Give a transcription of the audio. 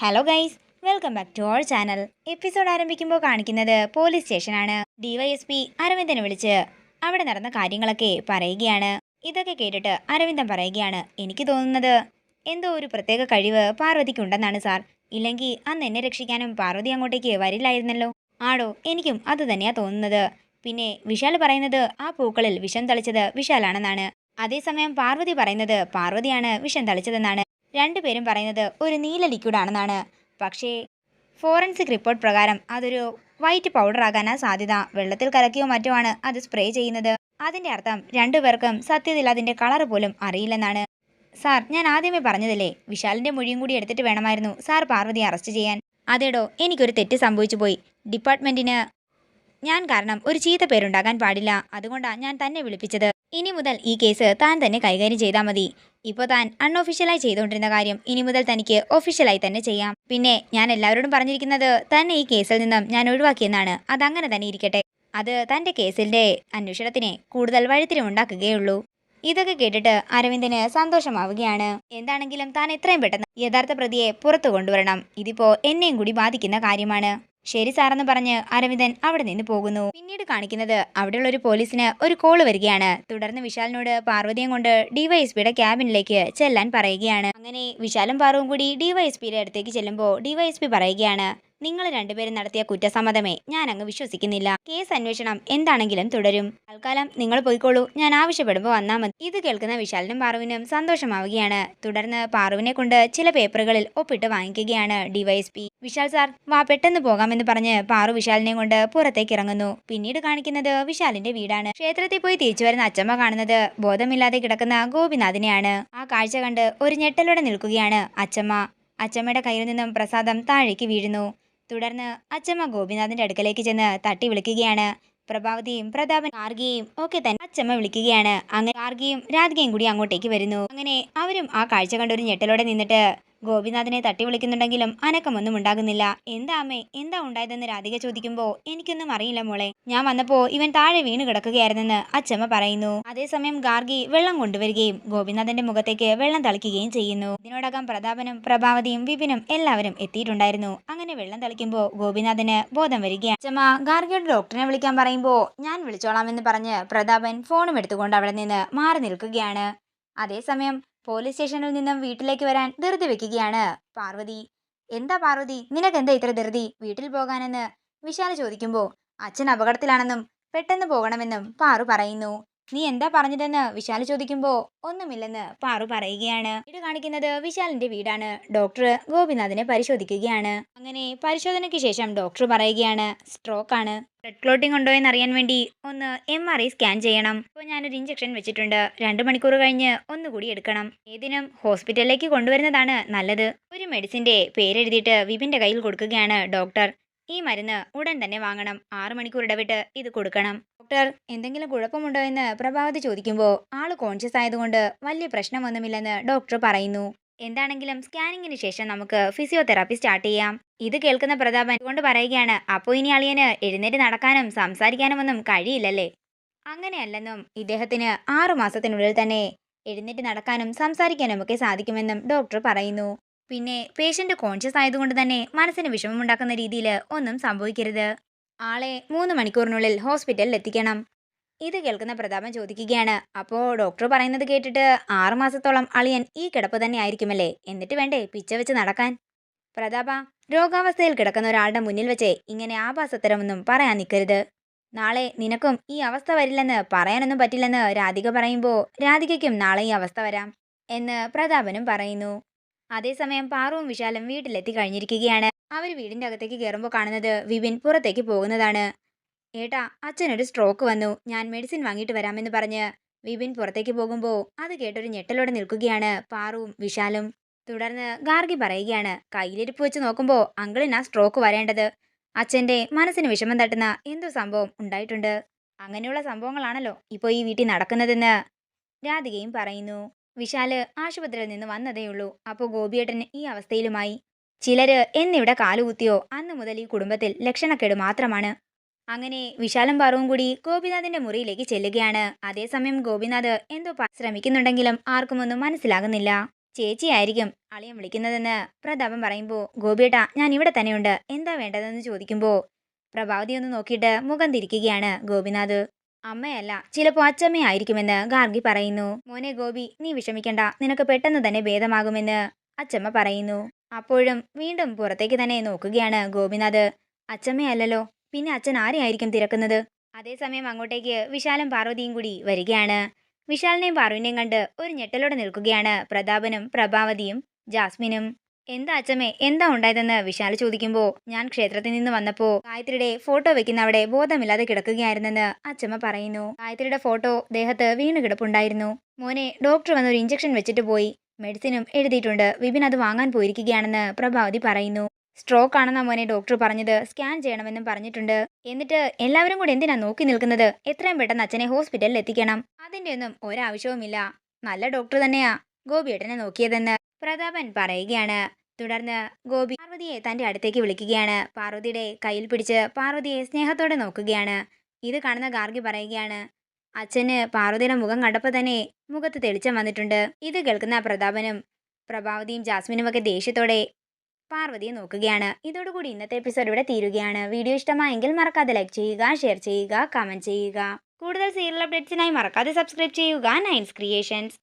Hello guys, welcome back to our channel. Episode ആരംഭിക്കുമ്പോൾ കാണിക്കുന്നത് police സ്റ്റേഷനാണ്. ഡിവൈഎസ്പി അരവിന്ദനെ വിളിച്ച് അവിടെ നടന്ന കാര്യങ്ങളൊക്കെ പറയുകയാണ്. ഇതൊക്കെ കേട്ടിട്ട് അരവിന്ദൻ പറയുകയാണ്, എനിക്ക് തോന്നുന്നത് എന്തോ ഒരു പ്രത്യേക കഴിവ് പാർവതിക്കുണ്ടെന്നാണ് സാർ. ഇല്ലെങ്കിൽ അന്ന് എന്നെ രക്ഷിക്കാനും പാർവതി അങ്ങോട്ടേക്ക് വരില്ലായിരുന്നല്ലോ. ആടോ, എനിക്കും അത് തന്നെയാ തോന്നുന്നത്. പിന്നെ വിശാൽ പറയുന്നത് ആ പൂക്കളിൽ വിഷം തളിച്ചത് വിശാലാണെന്നാണ്. അതേസമയം പാർവതി പറയുന്നത് പാർവതിയാണ് വിഷം തളിച്ചതെന്നാണ്. രണ്ടുപേരും പറയുന്നത് ഒരു നീല ലിക്വിഡാണെന്നാണ്. പക്ഷേ ഫോറൻസിക് റിപ്പോർട്ട് പ്രകാരം അതൊരു വൈറ്റ് പൗഡർ ആകാനാ സാധ്യത. വെള്ളത്തിൽ കലക്കിയോ മറ്റോ ആണ് അത് സ്പ്രേ ചെയ്യുന്നത്. അതിന്റെ അർത്ഥം രണ്ടുപേർക്കും സത്യത്തിൽ അതിന്റെ കളർ പോലും അറിയില്ലെന്നാണ്. സാർ, ഞാൻ ആദ്യമേ പറഞ്ഞതില്ലേ, വിശാലിന്റെ മൊഴിയും കൂടി എടുത്തിട്ട് വേണമായിരുന്നു സാർ പാർവതിയെ അറസ്റ്റ് ചെയ്യാൻ. അതേടോ, എനിക്കൊരു തെറ്റ് സംഭവിച്ചു പോയി. ഡിപ്പാർട്ട്മെന്റിന് ഞാൻ കാരണം ഒരു ചീത്ത പേരുണ്ടാകാൻ പാടില്ല. അതുകൊണ്ടാണ് ഞാൻ തന്നെ വിളിപ്പിച്ചത്. ഇനി മുതൽ ഈ കേസ് താൻ തന്നെ കൈകാര്യം ചെയ്താൽ മതി. ഇപ്പോൾ താൻ അൺഒഫീഷ്യലായി ചെയ്തുകൊണ്ടിരുന്ന കാര്യം ഇനി മുതൽ തനിക്ക് ഒഫീഷ്യലായി തന്നെ ചെയ്യാം. പിന്നെ ഞാൻ എല്ലാവരോടും പറഞ്ഞിരിക്കുന്നത് തന്നെ ഈ കേസിൽ നിന്നും ഞാൻ ഒഴിവാക്കിയെന്നാണ്. അതങ്ങനെ തന്നെ ഇരിക്കട്ടെ. അത് തൻ്റെ കേസിൻ്റെ അന്വേഷണത്തിനെ കൂടുതൽ വഴിത്തിരിവുണ്ടാക്കുകയുള്ളൂ. ഇതൊക്കെ കേട്ടിട്ട് അരവിന്ദന് സന്തോഷമാവുകയാണ്. എന്താണെങ്കിലും താൻ എത്രയും പെട്ടെന്ന് യഥാർത്ഥ പ്രതിയെ പുറത്തു കൊണ്ടുവരണം. ഇതിപ്പോ എന്നെയും കൂടി ബാധിക്കുന്ന കാര്യമാണ്. ശരി സാറെന്ന് പറഞ്ഞ് അരവിന്ദൻ അവിടെ നിന്ന് പോകുന്നു. പിന്നീട് കാണിക്കുന്നത് അവിടെയുള്ള ഒരു പോലീസിന് ഒരു കോള് വരികയാണ്. തുടർന്ന് വിശാലിനോട് പാർവതിയും കൊണ്ട് ഡിവൈഎസ്പിയുടെ ക്യാബിനിലേക്ക് ചെല്ലാൻ പറയുകയാണ്. അങ്ങനെ വിശാലും പാർവും കൂടി ഡിവൈഎസ്പിയുടെ അടുത്തേക്ക് ചെല്ലുമ്പോൾ ഡിവൈഎസ്പി പറയുകയാണ്, നിങ്ങൾ രണ്ടുപേരും നടത്തിയ കുറ്റസമ്മതമേ ഞാൻ അങ്ങ് വിശ്വസിക്കുന്നില്ല. കേസ് അന്വേഷണം എന്താണെങ്കിലും തുടരും. തൽക്കാലം നിങ്ങൾ പോയിക്കോളൂ, ഞാൻ ആവശ്യപ്പെടുമ്പോൾ വന്നാൽ മതി. ഇത് കേൾക്കുന്ന വിശാലിനും പാറുവിനും സന്തോഷമാവുകയാണ്. തുടർന്ന് പാറുവിനെ കൊണ്ട് ചില പേപ്പറുകളിൽ ഒപ്പിട്ട് വാങ്ങിക്കുകയാണ് ഡിവൈഎസ്പി. വിശാൽ സാർ വാ, പെട്ടെന്ന് പോകാമെന്ന് പറഞ്ഞ് പാറു വിശാലിനെ കൊണ്ട് പുറത്തേക്ക് ഇറങ്ങുന്നു. പിന്നീട് കാണിക്കുന്നത് വിശാലിന്റെ വീടാണ്. ക്ഷേത്രത്തിൽ പോയി തിരിച്ചു വരുന്ന അച്ചമ്മ കാണുന്നത് ബോധമില്ലാതെ കിടക്കുന്ന ഗോപിനാഥിനെയാണ്. ആ കാഴ്ച കണ്ട് ഒരു ഞെട്ടലോടെ നിൽക്കുകയാണ് അച്ചമ്മ. അച്ചമ്മയുടെ കയ്യിൽ നിന്നും പ്രസാദം താഴേക്ക് വീഴുന്നു. തുടർന്ന് അച്ചമ്മ ഗോപിനാഥിന്റെ അടുക്കലേക്ക് ചെന്ന് തട്ടി വിളിക്കുകയാണ്. പ്രഭാവതിയും പ്രതാപൻ ഗാർഗിയെയും ഒക്കെ തന്നെ അച്ചമ്മ വിളിക്കുകയാണ്. അങ്ങനെ ഗാർഗിയും രാധികയും കൂടി അങ്ങോട്ടേക്ക് വരുന്നു. അങ്ങനെ അവരും ആ കാഴ്ച കണ്ടൊരു ഞെട്ടലോടെ നിന്നിട്ട് ഗോപിനാഥിനെ തട്ടി വിളിക്കുന്നുണ്ടെങ്കിലും അനക്കമൊന്നും ഉണ്ടാകുന്നില്ല. എന്താ അമ്മേ, എന്താ ഉണ്ടായതെന്ന് രാധിക ചോദിക്കുമ്പോൾ എനിക്കൊന്നും അറിയില്ല മോളെ, ഞാൻ വന്നപ്പോ ഇവൻ താഴെ വീണ് കിടക്കുകയായിരുന്നെന്ന് അച്ചമ്മ പറയുന്നു. അതേസമയം ഗാർഗി വെള്ളം കൊണ്ടുവരികയും ഗോപിനാഥന്റെ മുഖത്തേക്ക് വെള്ളം തളിക്കുകയും ചെയ്യുന്നു. ഇതിനോടകം പ്രതാപനും പ്രഭാവതിയും വിപിനും എല്ലാവരും എത്തിയിട്ടുണ്ടായിരുന്നു. അങ്ങനെ വെള്ളം തളിക്കുമ്പോൾ ഗോപിനാഥന് ബോധം വരികയാണ്. അച്ചമ്മ ഗാർഗിയുടെ ഡോക്ടറിനെ വിളിക്കാൻ പറയുമ്പോൾ ഞാൻ വിളിച്ചോളാമെന്ന് പറഞ്ഞ് പ്രതാപൻ ഫോണും എടുത്തുകൊണ്ട് അവിടെ നിന്ന് മാറി നിൽക്കുകയാണ്. അതേസമയം പോലീസ് സ്റ്റേഷനിൽ നിന്നും വീട്ടിലേക്ക് വരാൻ ധൃതി വെക്കുകയാണ് പാർവതി. എന്താ പാർവതി, നിനക്കെന്താ ഇത്ര ധൃതി വീട്ടിൽ പോകാനെന്ന് വിശാൽ ചോദിക്കുമ്പോൾ അച്ഛൻ അപകടത്തിലാണെന്നും പെട്ടെന്ന് പോകണമെന്നും പാറു പറയുന്നു. നീ എന്താ പറഞ്ഞതെന്ന് വിശാൽ ചോദിക്കുമ്പോൾ ഒന്നുമില്ലെന്ന് പാറു പറയുകയാണ്. ഇത് കാണിക്കുന്നത് വിശാലിന്റെ വീടാണ്. ഡോക്ടർ ഗോപിനാഥിനെ പരിശോധിക്കുകയാണ്. അങ്ങനെ പരിശോധനയ്ക്ക് ശേഷം ഡോക്ടർ പറയുകയാണ്, സ്ട്രോക്ക് ആണ്. ബ്ലഡ് ക്ലോട്ടിംഗ് ഉണ്ടോ എന്ന് അറിയാൻ വേണ്ടി ഒന്ന് MRI സ്കാൻ ചെയ്യണം. ഇപ്പോൾ ഞാനൊരു ഇഞ്ചക്ഷൻ വെച്ചിട്ടുണ്ട്. 2 മണിക്കൂർ കഴിഞ്ഞ് ഒന്നുകൂടി എടുക്കണം. ഏതിനും ഹോസ്പിറ്റലിലേക്ക് കൊണ്ടുവരുന്നതാണ് നല്ലത്. ഒരു മെഡിസിന്റെ പേരെഴുതിയിട്ട് വിപിന്റെ കയ്യിൽ കൊടുക്കുകയാണ് ഡോക്ടർ. ഈ മരുന്ന് ഉടൻ തന്നെ വാങ്ങണം. 6 മണിക്കൂർ ഇടവിട്ട് ഇത് കൊടുക്കണം. ഡോക്ടർ, എന്തെങ്കിലും കുഴപ്പമുണ്ടോ എന്ന് പ്രഭാവതി ചോദിക്കുമ്പോൾ ആള് കോൺഷ്യസ് ആയതുകൊണ്ട് വലിയ പ്രശ്നമൊന്നുമില്ലെന്ന് ഡോക്ടർ പറയുന്നു. എന്താണെങ്കിലും സ്കാനിങ്ങിന് ശേഷം നമുക്ക് ഫിസിയോതെറാപ്പി സ്റ്റാർട്ട് ചെയ്യാം. ഇത് കേൾക്കുന്ന പ്രതാപൻ കൊണ്ട് പറയുകയാണ്, അപ്പോൾ ഇനി അളിയന് എഴുന്നേറ്റ് നടക്കാനും സംസാരിക്കാനും ഒന്നും കഴിയില്ലല്ലേ? അങ്ങനെയല്ലെന്നും ഇദ്ദേഹത്തിന് 6 മാസത്തിനുള്ളിൽ തന്നെ എഴുന്നേറ്റ് നടക്കാനും സംസാരിക്കാനും ഒക്കെ സാധിക്കുമെന്നും ഡോക്ടർ പറയുന്നു. പിന്നെ പേഷ്യന്റ് കോൺഷ്യസ് ആയതുകൊണ്ട് തന്നെ മനസ്സിന് വിഷമമുണ്ടാക്കുന്ന രീതിയിൽ ഒന്നും സംഭവിക്കരുത്. ആളെ 3 മണിക്കൂറിനുള്ളിൽ ഹോസ്പിറ്റലിൽ എത്തിക്കണം. ഇത് കേൾക്കുന്ന പ്രതാപൻ ചോദിക്കുകയാണ്, അപ്പോ ഡോക്ടർ പറയുന്നത് കേട്ടിട്ട് 6 മാസത്തോളം അളിയൻ ഈ കിടപ്പ് തന്നെ ആയിരിക്കുമല്ലേ? എന്നിട്ട് വേണ്ടേ പിച്ച വെച്ച് നടക്കാൻ? പ്രതാപ, രോഗാവസ്ഥയിൽ കിടക്കുന്ന ഒരാളുടെ മുന്നിൽ വെച്ച് ഇങ്ങനെ ആഭാസത്തരമൊന്നും പറയാൻ നിൽക്കരുത്. നാളെ നിനക്കും ഈ അവസ്ഥ വരില്ലെന്ന് പറയാനൊന്നും പറ്റില്ലെന്ന് രാധിക പറയുമ്പോൾ രാധികയ്ക്കും നാളെ ഈ അവസ്ഥ വരാം എന്ന് പ്രതാപനും പറയുന്നു. അതേസമയം പാറുവും വിശാലും വീട്ടിലെത്തി കഴിഞ്ഞിരിക്കുകയാണ്. അവർ വീടിന്റെ അകത്തേക്ക് കയറുമ്പോൾ കാണുന്നത് വിപിൻ പുറത്തേക്ക് പോകുന്നതാണ്. ഏട്ടാ, അച്ഛനൊരു സ്ട്രോക്ക് വന്നു, ഞാൻ മെഡിസിൻ വാങ്ങിയിട്ട് വരാമെന്ന് പറഞ്ഞ് വിപിൻ പുറത്തേക്ക് പോകുമ്പോൾ അത് കേട്ടൊരു ഞെട്ടലോടെ നിൽക്കുകയാണ് പാറുവും വിശാലും. തുടർന്ന് ഗാർഗി പറയുകയാണ്, കയ്യിലിരിപ്പ് വെച്ച് നോക്കുമ്പോൾ അങ്കിളിനാ സ്ട്രോക്ക് വരേണ്ടത്. അച്ഛൻ്റെ മനസ്സിന് വിഷമം തട്ടുന്ന എന്തോ സംഭവം ഉണ്ടായിട്ടുണ്ട്. അങ്ങനെയുള്ള സംഭവങ്ങളാണല്ലോ ഇപ്പോൾ ഈ വീട്ടിൽ നടക്കുന്നതെന്ന് രാധികയും പറയുന്നു. വിശാല് ആശുപത്രിയിൽ നിന്ന് വന്നതേയുള്ളൂ. അപ്പോൾ ഗോപിയേട്ടൻ ഈ അവസ്ഥയിലുമായി. ചിലര് എന്നിവിടെ കാലുകുത്തിയോ അന്ന് മുതൽ ഈ കുടുംബത്തിൽ ലക്ഷണക്കേട് മാത്രമാണ്. അങ്ങനെ വിശാലും പാറുവും കൂടി ഗോപിനാഥിന്റെ മുറിയിലേക്ക് ചെല്ലുകയാണ്. അതേസമയം ഗോപിനാഥ് എന്തോ ശ്രമിക്കുന്നുണ്ടെങ്കിലും ആർക്കും ഒന്നും മനസ്സിലാകുന്നില്ല. ചേച്ചിയായിരിക്കും അളിയൻ വിളിക്കുന്നതെന്ന് പ്രതാപൻ പറയുമ്പോൾ ഗോപിയേട്ടാ ഞാൻ ഇവിടെ തന്നെയുണ്ട്, എന്താ വേണ്ടതെന്ന് ചോദിക്കുമ്പോൾ പ്രഭാവതി ഒന്ന് നോക്കിയിട്ട് മുഖം തിരിക്കുകയാണ് ഗോപിനാഥ്. അമ്മയല്ല, ചിലപ്പോൾ അച്ചമ്മയായിരിക്കുമെന്ന് ഗാർഗി പറയുന്നു. മോനെ ഗോപി, നീ വിഷമിക്കണ്ട, നിനക്ക് പെട്ടെന്ന് തന്നെ ഭേദമാകുമെന്ന് അച്ചമ്മ പറയുന്നു. അപ്പോഴും വീണ്ടും പുറത്തേക്ക് തന്നെ നോക്കുകയാണ് ഗോപിനാഥ്. അച്ചമ്മയല്ലല്ലോ, പിന്നെ അച്ഛൻ ആരെയായിരിക്കും തിരക്കുന്നത്? അതേസമയം അങ്ങോട്ടേക്ക് വിശാലും പാർവതിയും കൂടി വരികയാണ്. വിശാലിനെയും പാർവിനെയും കണ്ട് ഒരു ഞെട്ടലോടെ നിൽക്കുകയാണ് പ്രതാപനും പ്രഭാവതിയും ജാസ്മിനും. എന്താ അച്ചമ്മേ, എന്താ ഉണ്ടായതെന്ന് വിശാൽ ചോദിക്കുമ്പോൾ ഞാൻ ക്ഷേത്രത്തിൽ നിന്ന് വന്നപ്പോ ഗായത്രിയുടെ ഫോട്ടോ വെക്കുന്ന അവിടെ ബോധമില്ലാതെ കിടക്കുകയായിരുന്നെന്ന് അച്ചമ്മ പറയുന്നു. ഗായത്രിയുടെ ഫോട്ടോ ദേഹത്ത് വീണ് കിടപ്പുണ്ടായിരുന്നു. മോനെ, ഡോക്ടർ വന്നൊരു ഇഞ്ചക്ഷൻ വെച്ചിട്ട് പോയി, മെഡിസിനും എഴുതിയിട്ടുണ്ട്, വിപിൻ അത് വാങ്ങാൻ പോയിരിക്കുകയാണെന്ന് പ്രഭാവതി പറയുന്നു. സ്ട്രോക്ക് ആണെന്നാ മോനെ ഡോക്ടർ പറഞ്ഞത്, സ്കാൻ ചെയ്യണമെന്നും പറഞ്ഞിട്ടുണ്ട്. എന്നിട്ട് എല്ലാവരും കൂടി എന്തിനാ നോക്കി നിൽക്കുന്നത്? എത്രയും പെട്ടെന്ന് അച്ഛനെ ഹോസ്പിറ്റലിൽ എത്തിക്കണം. അതിന്റെ ഒന്നും ഒരാവശ്യവുമില്ല, നല്ല ഡോക്ടർ തന്നെയാ ഗോപിയേട്ടനെ നോക്കിയതെന്ന് പ്രതാപൻ പറയുകയാണ്. തുടർന്ന് ഗോപി പാർവതിയെ തന്റെ അടുത്തേക്ക് വിളിക്കുകയാണ്. പാർവതിയുടെ കയ്യിൽ പിടിച്ച് പാർവതിയെ സ്നേഹത്തോടെ നോക്കുകയാണ്. ഇത് കാണുന്ന ഗാർഗി പറയുകയാണ്, അച്ഛന് പാർവതിയുടെ മുഖം കണ്ടപ്പോൾ തന്നെ മുഖത്ത് തെളിച്ചം വന്നിട്ടുണ്ട്. ഇത് കേൾക്കുന്ന പ്രതാപനും പ്രഭാവതിയും ജാസ്മിനും ഒക്കെ ദേഷ്യത്തോടെ പാർവതിയെ നോക്കുകയാണ്. ഇതോടുകൂടി ഇന്നത്തെ എപ്പിസോഡ് ഇവിടെ തീരുകയാണ്. വീഡിയോ ഇഷ്ടമായെങ്കിൽ മറക്കാതെ ലൈക്ക് ചെയ്യുക, ഷെയർ ചെയ്യുക, കമന്റ് ചെയ്യുക. കൂടുതൽ സീരിയൽ അപ്ഡേറ്റ്സിനായി മറക്കാതെ സബ്സ്ക്രൈബ് ചെയ്യുക നയൻസ് ക്രിയേഷൻസ്.